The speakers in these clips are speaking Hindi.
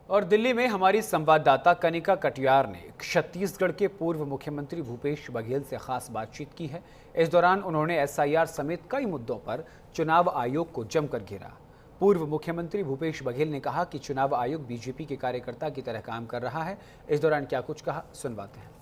और दिल्ली में हमारी संवाददाता कनिका कटियार ने छत्तीसगढ़ के पूर्व मुख्यमंत्री भूपेश बघेल से खास बातचीत की है। इस दौरान उन्होंने एसआईआर समेत कई मुद्दों पर चुनाव आयोग को जमकर घेरा। पूर्व मुख्यमंत्री भूपेश बघेल ने कहा कि चुनाव आयोग बीजेपी के कार्यकर्ता की तरह काम कर रहा है। इस दौरान क्या कुछ कहा, सुनवाते हैं।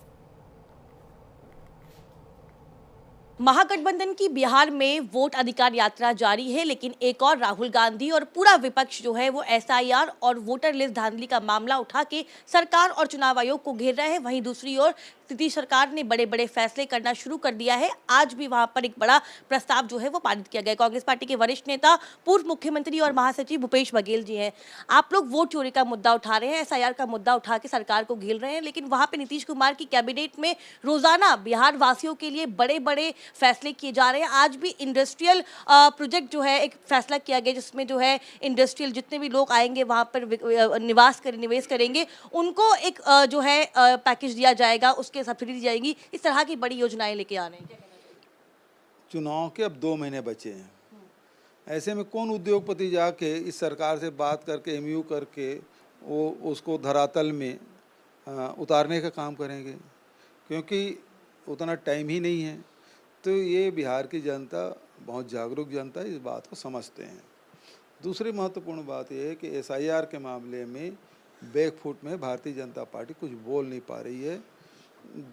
महागठबंधन की बिहार में वोट अधिकार यात्रा जारी है, लेकिन एक और राहुल गांधी और पूरा विपक्ष जो है वो एसआईआर और वोटर लिस्ट धांधली का मामला उठा के सरकार और चुनाव आयोग को घेर रहे हैं। वहीं दूसरी ओर नीतीश सरकार ने बड़े बड़े फैसले करना शुरू कर दिया है। आज भी वहां पर एक बड़ा प्रस्ताव जो है वो पारित किया गया। कांग्रेस पार्टी के वरिष्ठ नेता पूर्व मुख्यमंत्री और महासचिव भूपेश बघेल जी हैं। आप लोग वोट चोरी का मुद्दा उठा रहे हैं, एसआईआर का मुद्दा उठा के सरकार को घेर रहे हैं, लेकिन वहां पे नीतीश कुमार की कैबिनेट में रोजाना बिहार वासियों के लिए बड़े बड़े फैसले किए जा रहे हैं। आज भी इंडस्ट्रियल प्रोजेक्ट जो है एक फैसला किया गया, जिसमें जो है इंडस्ट्रियल जितने भी लोग आएंगे वहां पर निवेश करेंगे, उनको एक जो है पैकेज दिया जाएगा, उसके सब्सिडी दी जाएगी। इस तरह की बड़ी योजनाएं लेके आ रहे हैं। चुनाव के अब 2 महीने बचे हैं। ऐसे में कौन उद्योगपति जाके इस सरकार से बात करके एमयू करके वो उसको धरातल में उतारने का काम करेंगे, क्योंकि उतना टाइम ही नहीं है। तो ये बिहार की जनता बहुत जागरूक जनता है, इस बात को समझते हैं। दूसरी महत्वपूर्ण बात यह है कि एसआईआर के मामले में बैकफुट में भारतीय जनता पार्टी कुछ बोल नहीं पा रही है।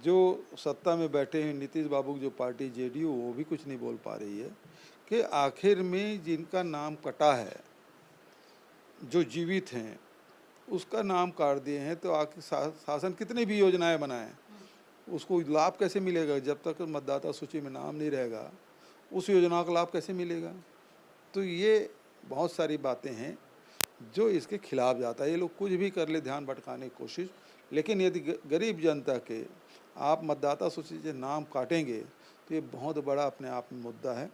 जो सत्ता में बैठे हैं नीतीश बाबू की जो पार्टी जेडीयू, वो भी कुछ नहीं बोल पा रही है कि आखिर में जिनका नाम कटा है, जो जीवित हैं, उसका नाम काट दिए हैं, तो आखिर शासन कितनी भी योजनाएं बनाए, उसको लाभ कैसे मिलेगा? जब तक मतदाता सूची में नाम नहीं रहेगा, उस योजना का लाभ कैसे मिलेगा? तो ये बहुत सारी बातें हैं जो इसके खिलाफ जाता है। ये लोग कुछ भी कर ले ध्यान भटकाने की कोशिश, लेकिन यदि गरीब जनता के आप मतदाता सूची से नाम काटेंगे तो ये बहुत बड़ा अपने आप में मुद्दा है।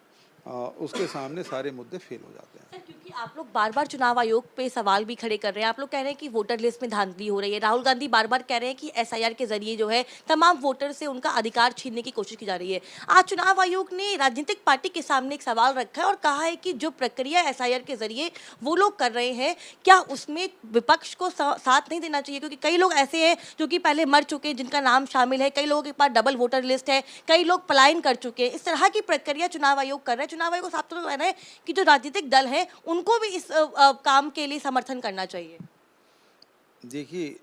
उसके सामने सारे मुद्दे फेल हो जाते हैं। सर, क्योंकि आप लोग बार बार चुनाव आयोग पे सवाल भी खड़े कर रहे हैं। आप लोग कह रहे हैं कि वोटर लिस्ट में धांधली हो रही है। राहुल गांधी बार बार कह रहे हैं कि एसआईआर के जरिए जो है तमाम वोटर से उनका अधिकार छीनने की कोशिश की जा रही है। आज चुनाव आयोग ने राजनीतिक पार्टी के सामने एक सवाल रखा है और कहा है कि जो प्रक्रिया एसआईआर के जरिए वो लोग कर रहे हैं, क्या उसमें विपक्ष को साथ नहीं देना चाहिए? क्योंकि कई लोग ऐसे हैं जो कि पहले मर चुके हैं, जिनका नाम शामिल है, कई लोगों के पास डबल वोटर लिस्ट है, कई लोग पलायन कर चुके हैं। इस तरह की प्रक्रिया चुनाव आयोग कर रहा है। चुनाव आयोग को साफ तौर पर कहना है कि जो राजनीतिक दल है उनको भी इस काम के लिए समर्थन करना चाहिए। देखिए,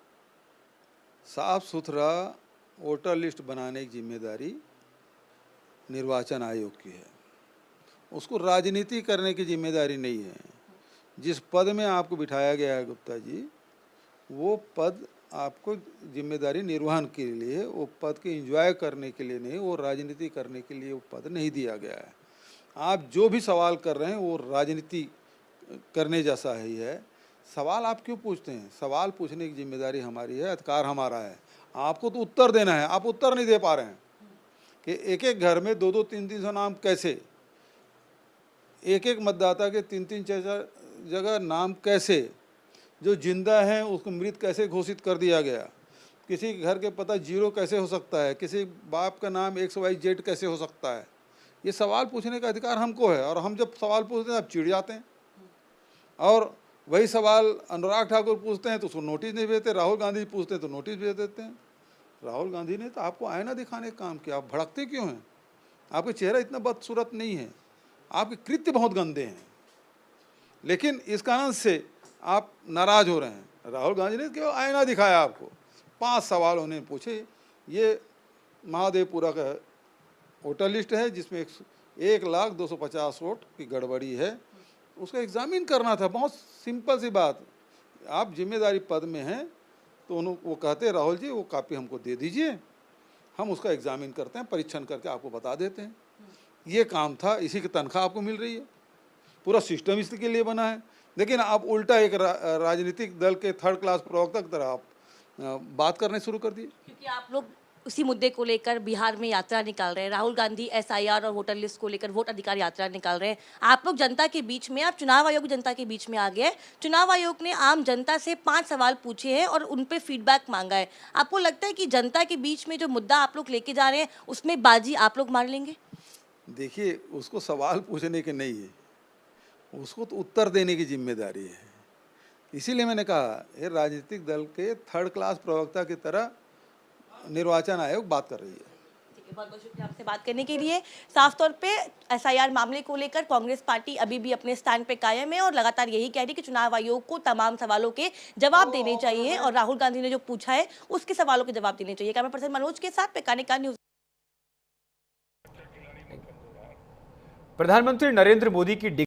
साफ सुथरा वोटर लिस्ट बनाने की जिम्मेदारी निर्वाचन आयोग की है, उसको राजनीति करने की जिम्मेदारी नहीं है। जिस पद में आपको बिठाया गया है गुप्ता जी, वो पद आपको जिम्मेदारी निर्वहन के लिए, वो पद के एंजॉय करने के लिए नहीं, वो राजनीति करने के लिए वो पद नहीं दिया गया है। आप जो भी सवाल कर रहे हैं वो राजनीति करने जैसा ही है। सवाल आप क्यों पूछते हैं? सवाल पूछने की जिम्मेदारी हमारी है, अधिकार हमारा है। आपको तो उत्तर देना है, आप उत्तर नहीं दे पा रहे हैं कि एक एक घर में 2-2, 3-3 सौ नाम कैसे, एक एक मतदाता के 3-3, 4-4 जगह नाम कैसे, जो जिंदा हैं उसको मृत कैसे घोषित कर दिया गया, किसी के घर के पता 0 कैसे हो सकता है, किसी बाप का नाम XYZ कैसे हो सकता है। ये सवाल पूछने का अधिकार हमको है, और हम जब सवाल पूछते हैं आप चिढ़ जाते हैं। और वही सवाल अनुराग ठाकुर पूछते हैं तो उसको नोटिस नहीं भेजते, राहुल गांधी पूछते हैं तो नोटिस भेज देते हैं। राहुल गांधी ने तो आपको आईना दिखाने का काम किया, आप भड़कते क्यों हैं? आपका चेहरा इतना बदसूरत नहीं है, आपके कृत्य बहुत गंदे हैं, लेकिन इस कारण से आप नाराज हो रहे हैं। राहुल गांधी ने केवल आईना दिखाया आपको, 5 सवाल उन्हें पूछे। ये महादेवपुरा का वोटर लिस्ट है जिसमें 1,02,50 वोट की गड़बड़ी है, उसका एग्जामिन करना था। बहुत सिंपल सी बात। आप जिम्मेदारी पद में हैं तो वो कहते राहुल जी वो कॉपी हमको दे दीजिए, हम उसका एग्जामिन करते हैं, परीक्षण करके आपको बता देते हैं। ये काम था, इसी की तनख्वाह आपको मिल रही है, पूरा सिस्टम इसके लिए बना है। लेकिन आप उल्टा एक राजनीतिक दल के 3rd क्लास प्रवक्ता की तरह आप बात करने शुरू कर दिए। क्योंकि आप लोग उसी मुद्दे को लेकर बिहार में यात्रा निकाल रहे हैं। राहुल गांधी एसआईआर और वोटर लिस्ट को लेकर वोट अधिकार यात्रा निकाल रहे हैं। आप लोग जनता के बीच में, आप चुनाव आयोग जनता के बीच में आ गए। चुनाव आयोग ने आम जनता से 5 सवाल पूछे हैं और उन पे फीडबैक मांगा है। आपको लगता है कि जनता के बीच में जो मुद्दा आप लोग लेके जा रहे हैं उसमें बाजी आप लोग मार लेंगे? देखिए, उसको सवाल पूछने के नहीं है, उसको तो उत्तर देने की जिम्मेदारी है। इसीलिए मैंने कहा ये राजनीतिक दल के थर्ड क्लास प्रवक्ता की तरह निर्वाचन आयोग बात कर रही है। बहुत बहुत शुक्रिया आपसे बात करने के लिए। साफ तौर पे एसआईआर मामले को लेकर कांग्रेस पार्टी अभी भी अपने स्टैंड पे कायम है और लगातार यही कह रही है कि चुनाव आयोग को तमाम सवालों के जवाब देने चाहिए और राहुल गांधी ने जो पूछा है उसके सवालों के जवाब देने चाहिए। कैमरा पर्सन मनोज के साथ पेकानिका न्यूज। प्रधानमंत्री नरेंद्र मोदी की